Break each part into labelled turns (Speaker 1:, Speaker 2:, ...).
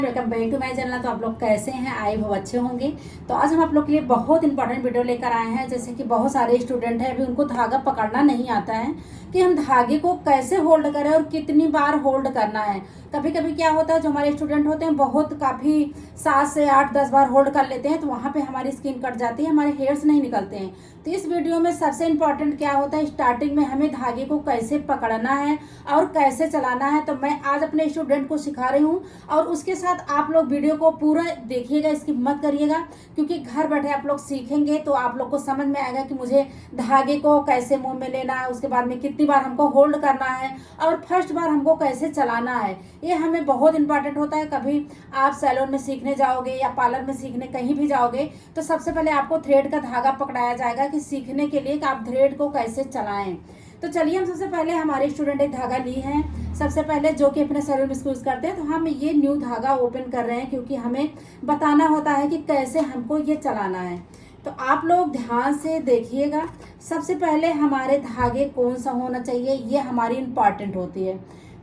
Speaker 1: Welcome back to my channel. तो आप लोग कैसे हैं? आई होप अच्छे होंगे। तो आज हम आप लोग के लिए बहुत इंपॉर्टेंट वीडियो लेकर आए हैं। जैसे कि बहुत सारे स्टूडेंट हैं अभी उनको धागा पकड़ना नहीं आता है कि हम धागे को कैसे होल्ड करें और कितनी बार होल्ड करना है। कभी कभी क्या होता है, जो हमारे स्टूडेंट होते हैं बहुत काफ़ी 7 से 8-10 बार होल्ड कर लेते हैं, तो वहाँ पे हमारी स्किन कट जाती है, हमारे हेयर्स नहीं निकलते हैं। तो इस वीडियो में सबसे इम्पॉर्टेंट क्या होता है, स्टार्टिंग में हमें धागे को कैसे पकड़ना है और कैसे चलाना है। तो मैं आज अपने स्टूडेंट को सिखा रही हूँ और उसके साथ आप लोग वीडियो को पूरा देखिएगा, स्किप मत करिएगा, क्योंकि घर बैठे आप लोग सीखेंगे तो आप लोग को समझ में आएगा कि मुझे धागे को कैसे मुंह में लेना है, उसके बाद में कितनी बार हमको होल्ड करना है और फर्स्ट बार हमको कैसे चलाना है। ये हमें बहुत इंपॉर्टेंट होता है। कभी आप सैलून में सीखने जाओगे या पार्लर में सीखने कहीं भी जाओगे तो सबसे पहले आपको थ्रेड का धागा पकड़ाया जाएगा कि सीखने के लिए कि आप थ्रेड को कैसे चलाएं। तो चलिए, हम सबसे पहले हमारे स्टूडेंट एक धागा ली है सबसे पहले, जो कि अपने सैलून में यूज़ करते हैं। तो हम ये न्यू धागा ओपन कर रहे हैं क्योंकि हमें बताना होता है कि कैसे हमको ये चलाना है। तो आप लोग ध्यान से देखिएगा। सबसे पहले हमारे धागे कौन सा होना चाहिए, ये हमारी इम्पॉर्टेंट होती है।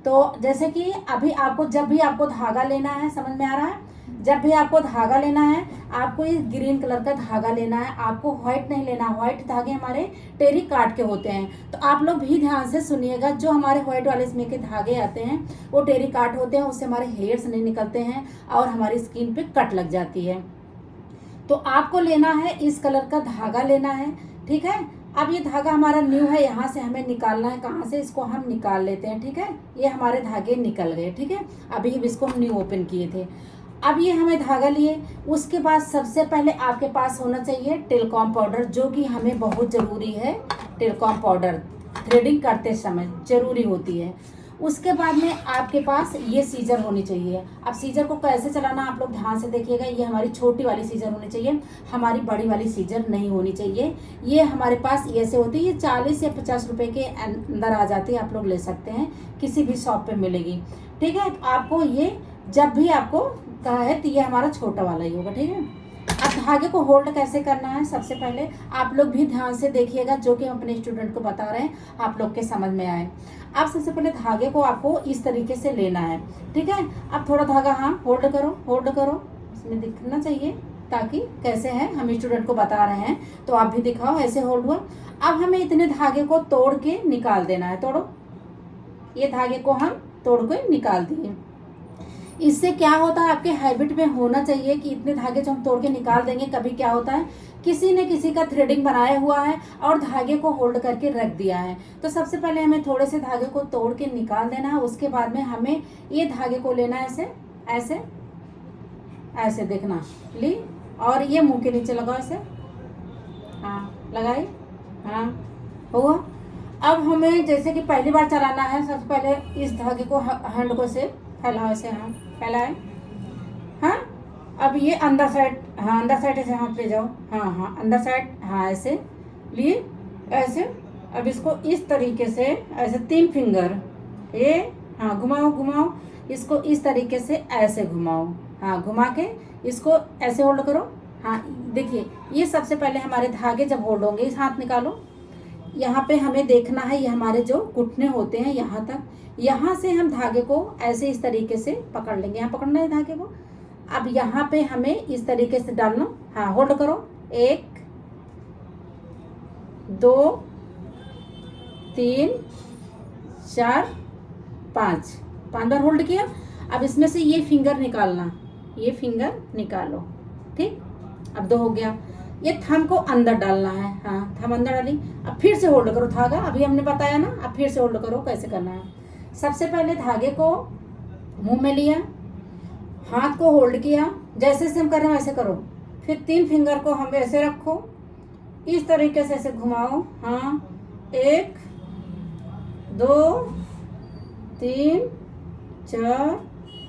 Speaker 1: तो जैसे कि अभी आपको जब भी आपको धागा लेना है, समझ में आ रहा है, जब भी आपको धागा लेना है आपको इस ग्रीन कलर का धागा लेना है, आपको व्हाइट नहीं लेना। व्हाइट धागे हमारे टेरी काट के होते हैं। तो आप लोग भी ध्यान से सुनिएगा, जो हमारे व्हाइट वाले इसमें के धागे आते हैं वो टेरी काट होते हैं, उससे हमारे हेयर्स नहीं निकलते हैं और हमारी स्किन पे कट लग जाती है। तो आपको लेना है इस कलर का धागा लेना है, ठीक है। अब ये धागा हमारा न्यू है, यहाँ से हमें निकालना है। कहाँ से? इसको हम निकाल लेते हैं, ठीक है। ये हमारे धागे निकल गए, ठीक है। अभी इसको हम न्यू ओपन किए थे। अब ये हमें धागा लिए, उसके बाद सबसे पहले आपके पास होना चाहिए टेलकॉम पाउडर, जो कि हमें बहुत ज़रूरी है। टेलकॉम पाउडर थ्रेडिंग करते समय ज़रूरी होती है। उसके बाद में आपके पास ये सीजर होनी चाहिए। अब सीजर को कैसे चलाना आप लोग ध्यान से देखिएगा। ये हमारी छोटी वाली सीजर होनी चाहिए, हमारी बड़ी वाली सीजर नहीं होनी चाहिए। ये हमारे पास ऐसे होती है, ये 40 या 50 रुपए के अंदर आ जाती है, आप लोग ले सकते हैं, किसी भी शॉप पे मिलेगी, ठीक है। तो आपको ये जब भी आपको कहा है तो ये हमारा छोटा वाला ही होगा, ठीक है। अब धागे को होल्ड कैसे करना है, सबसे पहले आप लोग भी ध्यान से देखिएगा, जो कि हम अपने स्टूडेंट को बता रहे हैं, आप लोग के समझ में आए। अब सबसे पहले धागे को आपको इस तरीके से लेना है, ठीक है। अब थोड़ा धागा, हाँ, होल्ड करो, होल्ड करो, इसमें दिखना चाहिए ताकि कैसे है, हम स्टूडेंट को बता रहे हैं तो आप भी दिखाओ, ऐसे होल्ड हुआ। अब हमें इतने धागे को तोड़ के निकाल देना है। तोड़ो, ये धागे को हम तोड़ के निकाल दिए। इससे क्या होता है, आपके हैबिट में होना चाहिए कि इतने धागे जो हम तोड़ के निकाल देंगे। कभी क्या होता है, किसी ने किसी का थ्रेडिंग बनाया हुआ है और धागे को होल्ड करके रख दिया है। तो सबसे पहले हमें थोड़े से धागे को तोड़ के निकाल देना है। उसके बाद में हमें ये धागे को लेना है, ऐसे ऐसे ऐसे, देखना, ली, और ये मुंह के नीचे लगाओ, ऐसे, हाँ, लगाई, हाँ, हुआ। अब हमें जैसे कि पहली बार चलाना है, सबसे पहले इस धागे को हैंड को से फैलाओ, ऐसे, हाँ, फैलाए, हाँ। अब ये अंदर साइड, हाँ, अंदर साइड ऐसे हाथ ले जाओ, हाँ हाँ, अंदर साइड, हाँ, ऐसे लिए, ऐसे। अब इसको इस तरीके से ऐसे 3 फिंगर, ये, हाँ, घुमाओ घुमाओ, इसको इस तरीके से ऐसे घुमाओ, हाँ, घुमा के इसको ऐसे होल्ड करो, हाँ। देखिए, ये सबसे पहले हमारे धागे जब होल्ड होंगे, इस हाथ निकालो, यहाँ पे हमें देखना है, ये हमारे जो घुटने होते हैं यहाँ तक, यहाँ से हम धागे को ऐसे इस तरीके से पकड़ लेंगे, यहाँ पकड़ना है धागे को। अब यहाँ पे हमें इस तरीके से डालना, हाँ, होल्ड करो, 1 2 3 4 5 बार होल्ड किया। अब इसमें से ये फिंगर निकालना, ये फिंगर निकालो, ठीक। अब 2 हो गया। ये थंब को अंदर डालना है, हाँ, थंब अंदर डाली। अब फिर से होल्ड करो धागा, अभी हमने बताया ना, अब फिर से होल्ड करो, कैसे करना है। सबसे पहले धागे को मुंह में लिया, हाथ को होल्ड किया, जैसे से हम कर रहे हैं वैसे करो। फिर 3 फिंगर को हम ऐसे रखो, इस तरीके से ऐसे घुमाओ, हाँ, 1 2 3 4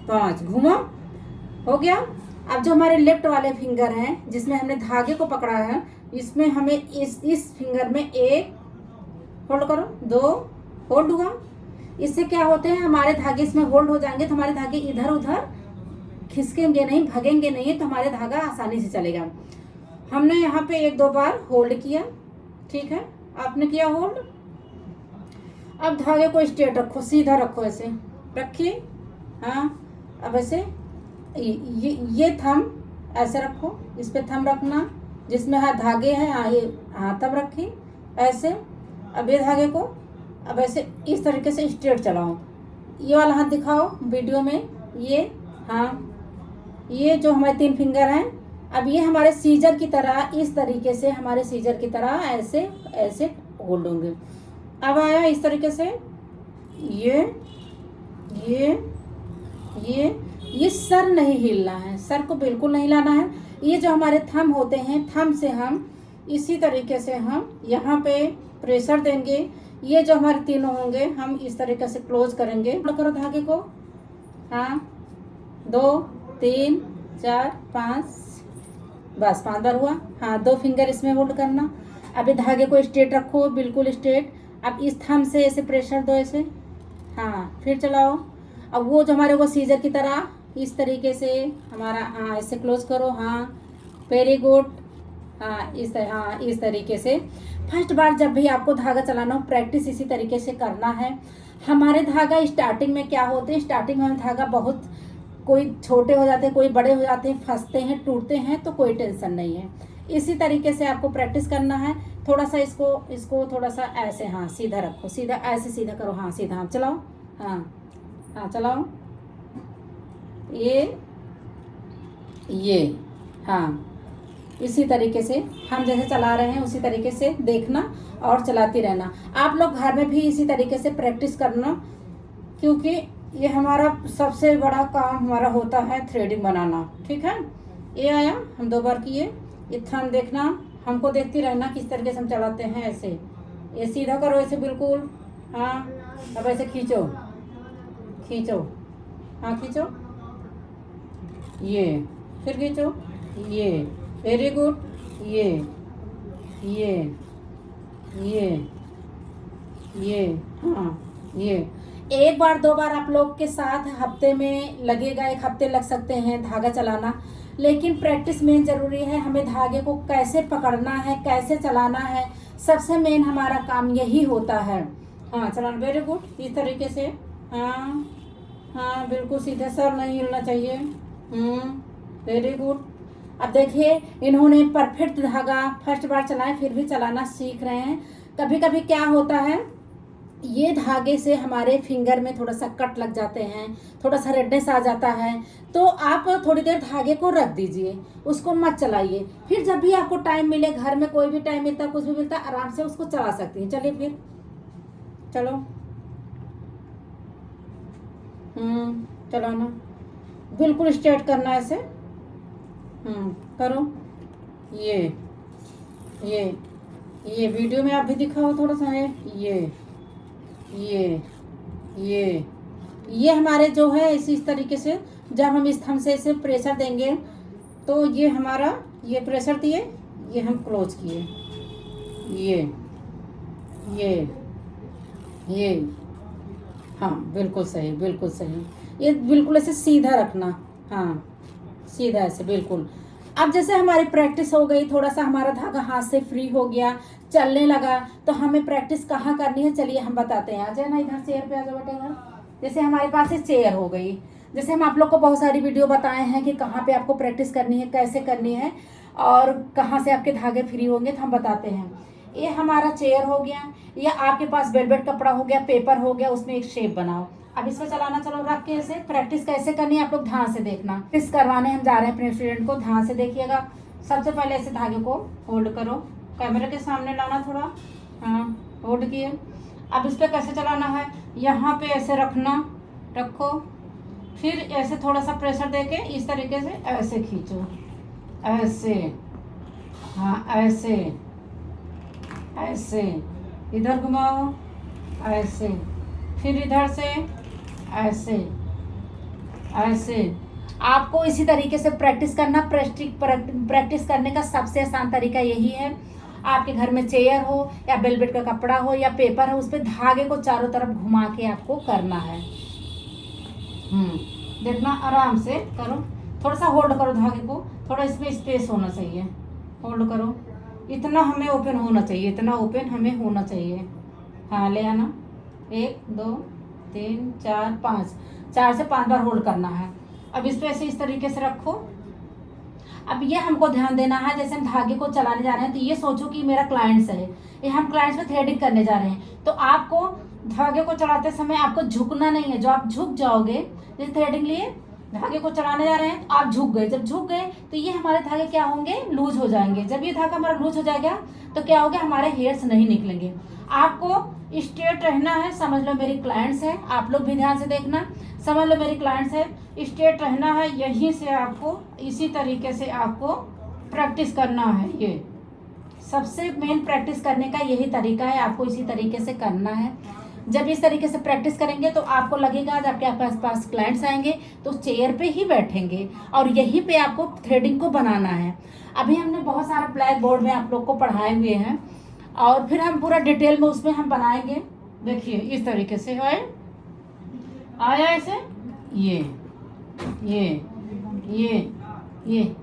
Speaker 1: 5, घुमा, हो गया। अब जो हमारे लेफ्ट वाले फिंगर हैं, जिसमें हमने धागे को पकड़ा है, इसमें हमें इस फिंगर में 1 होल्ड करो, 2 होल्ड हुआ। इससे क्या होते हैं, हमारे धागे इसमें होल्ड हो जाएंगे तो हमारे धागे इधर उधर खिसकेंगे नहीं, भगेंगे नहीं, तो हमारे धागा आसानी से चलेगा। हमने यहाँ पे 1-2 बार होल्ड किया, ठीक है, आपने किया होल्ड। अब धागे को स्ट्रेट रखो, सीधा रखो, ऐसे रखिए, हाँ। अब ऐसे ये थंब ऐसे रखो, इस पे थंब रखना, जिसमें हाथ धागे हैं ये तब रखी ऐसे। अब ये धागे को अब ऐसे इस तरीके से स्ट्रेट चलाओ, ये वाला हाथ दिखाओ वीडियो में, ये हाँ, ये जो हमारे 3 फिंगर हैं, अब ये हमारे सीजर की तरह इस तरीके से, हमारे सीजर की तरह ऐसे ऐसे होल्ड होंगे। अब आया इस तरीके से, ये ये सर नहीं हिलना है, सर को बिल्कुल नहीं हिलाना है। ये जो हमारे थंब होते हैं, थंब से हम इसी तरीके से हम यहाँ पे प्रेशर देंगे। ये जो हमारे तीनों होंगे हम इस तरीके से क्लोज करेंगे। करो धागे को, हाँ 2 3 4 5, बस 5 बार हुआ। हाँ 2 फिंगर इसमें होल्ड करना। अभी धागे को स्ट्रेट रखो, बिल्कुल स्ट्रेट। अब इस थंब से ऐसे प्रेशर दो ऐसे, हाँ फिर चलाओ। अब वो जो हमारे वो सीजर की तरह इस तरीके से हमारा, हाँ ऐसे क्लोज करो, हाँ वेरी गुड। हाँ इस तरीके से फर्स्ट बार जब भी आपको धागा चलाना हो, प्रैक्टिस इसी तरीके से करना है। हमारे धागा स्टार्टिंग में क्या होते हैं, स्टार्टिंग में हम धागा बहुत, कोई छोटे हो जाते हैं, कोई बड़े हो जाते हैं, फंसते हैं, टूटते हैं, तो कोई टेंशन नहीं है। इसी तरीके से आपको प्रैक्टिस करना है। थोड़ा सा इसको थोड़ा सा ऐसे, हाँ सीधा रखो, सीधा ऐसे सीधा करो, हाँ सीधा, हाँ चलाओ, हाँ चलाओ, ये हाँ इसी तरीके से हम जैसे चला रहे हैं उसी तरीके से देखना और चलाती रहना। आप लोग घर में भी इसी तरीके से प्रैक्टिस करना, क्योंकि ये हमारा सबसे बड़ा काम हमारा होता है थ्रेडिंग बनाना। ठीक है, ये आया, हम 2 बार किए। ये थंब देखना, हमको देखती रहना किस तरीके से हम चलाते हैं। ऐसे ये सीधा करो, ऐसे बिल्कुल, हाँ अब ऐसे खींचो, हाँ खींचो, ये फिर खींचो, ये वेरी गुड, ये हाँ ये 1 बार 2 बार आप लोग के साथ हफ्ते में लगेगा, 1 हफ्ते लग सकते हैं धागा चलाना, लेकिन प्रैक्टिस मेन ज़रूरी है। हमें धागे को कैसे पकड़ना है, कैसे चलाना है, सबसे मेन हमारा काम यही होता है। हाँ चलाना, वेरी गुड, इस तरीके से, हाँ बिल्कुल सीधे, सर नहीं हिलना चाहिए। Very good. अब देखिए इन्होंने परफेक्ट धागा फर्स्ट बार चलाए, फिर भी चलाना सीख रहे हैं। कभी कभी क्या होता है, ये धागे से हमारे फिंगर में थोड़ा सा कट लग जाते हैं, थोड़ा सा रेडनेस आ जाता है, तो आप थोड़ी देर धागे को रख दीजिए, उसको मत चलाइए। फिर जब भी आपको टाइम मिले, घर में कोई भी टाइम मिलता, कुछ भी मिलता, आराम से उसको चला सकती हैं। चलिए फिर चलो, चलाना बिल्कुल स्ट्रेट करना, ऐसे करो। ये वीडियो में आप भी दिखाओ थोड़ा सा है। ये हमारे जो है इस तरीके से जब हम इस थंब से ऐसे प्रेशर देंगे, तो ये हमारा, ये प्रेशर दिए, ये हम क्लोज किए, ये हाँ बिल्कुल सही, बिल्कुल सही। ये बिल्कुल ऐसे सीधा रखना, हाँ सीधा ऐसे बिल्कुल। अब जैसे हमारी प्रैक्टिस हो गई, थोड़ा सा हमारा धागा हाथ से फ्री हो गया, चलने लगा, तो हमें प्रैक्टिस कहाँ करनी है, चलिए हम बताते हैं। आ जाए ना इधर, चेयर पे आ जाओ बेटा इधर। जैसे हमारे पास एक चेयर हो गई, जैसे हम आप लोग को बहुत सारी वीडियो बताए हैं कि कहाँ पे आपको प्रैक्टिस करनी है, कैसे करनी है, और कहाँ से आपके धागे फ्री होंगे, तो हम बताते हैं। ये हमारा चेयर हो गया, या आपके पास वेलवेट कपड़ा हो गया, पेपर हो गया, उसमें एक शेप बनाओ। अब इसको चलाना, चलो रख के ऐसे प्रैक्टिस कैसे करनी है आप लोग ध्यान से देखना। प्रैक्टिस करवाने हम जा रहे हैं अपने स्टूडेंट को, ध्यान से देखिएगा। सबसे पहले ऐसे धागे को होल्ड करो, कैमरे के सामने लाना थोड़ा, हाँ होल्ड किए। अब इस पर कैसे चलाना है, यहाँ पे ऐसे रखना, रखो, फिर ऐसे थोड़ा सा प्रेशर देके इस तरीके से ऐसे खींचो, ऐसे, हाँ ऐसे, ऐसे इधर घुमाओ, ऐसे, फिर इधर से ऐसे, ऐसे। आपको इसी तरीके से प्रैक्टिस करना। प्रैक्टिस करने का सबसे आसान तरीका यही है। आपके घर में चेयर हो या वेलवेट का कपड़ा हो या पेपर हो, उस पर धागे को चारों तरफ घुमा के आपको करना है। देखना, आराम से करो, थोड़ा सा होल्ड करो धागे को, थोड़ा इसमें स्पेस होना चाहिए, होल्ड करो। इतना हमें ओपन होना चाहिए, इतना ओपन हमें होना चाहिए। हाँ ले आना, 1 2 3 4 5, 4 से 5 बार होल्ड करना है। अब इस पे ऐसे इस तरीके से रखो। अब ये हमको ध्यान देना है, जैसे हम धागे को चलाने जा रहे हैं तो ये सोचो कि मेरा क्लाइंट्स है, ये हम क्लाइंट्स पे थ्रेडिंग करने जा रहे हैं, तो आपको धागे को चलाते समय आपको झुकना नहीं है। जो आप झुक जाओगे, जैसे थ्रेडिंग लिए धागे को चलाने जा रहे हैं तो आप झुक गए, जब झुक गए तो ये हमारे धागे क्या होंगे, लूज हो जाएंगे। जब ये धागा हमारा लूज हो जाएगा तो क्या होगा, हमारे हेयर्स नहीं निकलेंगे। आपको स्ट्रेट रहना है, समझ लो मेरी क्लाइंट्स है, आप लोग भी ध्यान से देखना, समझ लो मेरी क्लाइंट्स है, स्ट्रेट रहना है। यहीं से आपको इसी तरीके से आपको प्रैक्टिस करना है। ये सबसे मेन प्रैक्टिस करने का यही तरीका है, आपको इसी तरीके से करना है। जब इस तरीके से प्रैक्टिस करेंगे तो आपको लगेगा जब आपके पास क्लाइंट्स आएंगे तो चेयर पे ही बैठेंगे और यहीं पे आपको थ्रेडिंग को बनाना है। अभी हमने बहुत सारा ब्लैक बोर्ड में आप लोग को पढ़ाए हुए हैं और फिर हम पूरा डिटेल में उसमें हम बनाएंगे। देखिए इस तरीके से है, आया ऐसे, ये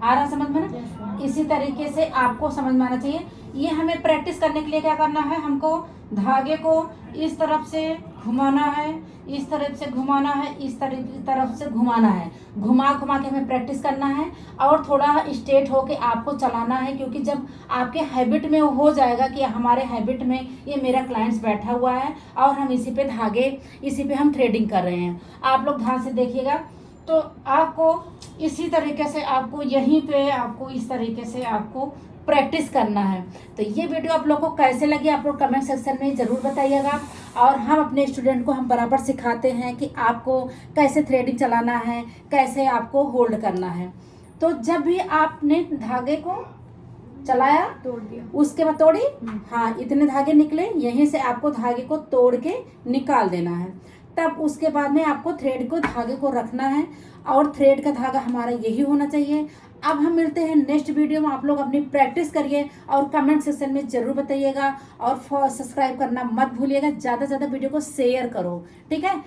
Speaker 1: आ रहा समझ में ना। इसी तरीके से आपको समझ में आना चाहिए। ये हमें प्रैक्टिस करने के लिए क्या करना है, हमको धागे को इस तरफ से घुमाना है, इस तरफ से घुमाना है, इस तरफ से घुमाना है, घुमा घुमा के हमें प्रैक्टिस करना है और थोड़ा स्ट्रेट होके आपको चलाना है। क्योंकि जब आपके हैबिट में हो जाएगा कि हमारे हैबिट में ये मेरा क्लाइंट्स बैठा हुआ है और हम इसी पे धागे, इसी पे हम थ्रेडिंग कर रहे हैं, आप लोग ध्यान से देखिएगा। तो आपको इसी तरीके से आपको यहीं पे आपको इस तरीके से आपको प्रैक्टिस करना है। तो ये वीडियो आप लोग को कैसे लगी आप लोग कमेंट सेक्शन में ज़रूर बताइएगा। और हम अपने स्टूडेंट को हम बराबर सिखाते हैं कि आपको कैसे थ्रेडिंग चलाना है, कैसे आपको होल्ड करना है। तो जब भी आपने धागे को चलाया
Speaker 2: तोड़ दिया,
Speaker 1: उसके बाद तोड़ी, हाँ इतने धागे निकले, यहीं से आपको धागे को तोड़ के निकाल देना है। तब उसके बाद में आपको थ्रेड को धागे को रखना है और थ्रेड का धागा हमारा यही होना चाहिए। अब हम मिलते हैं नेक्स्ट वीडियो में, आप लोग अपनी प्रैक्टिस करिए और कमेंट सेक्शन में ज़रूर बताइएगा और सब्सक्राइब करना मत भूलिएगा। ज़्यादा से ज़्यादा वीडियो को शेयर करो, ठीक है।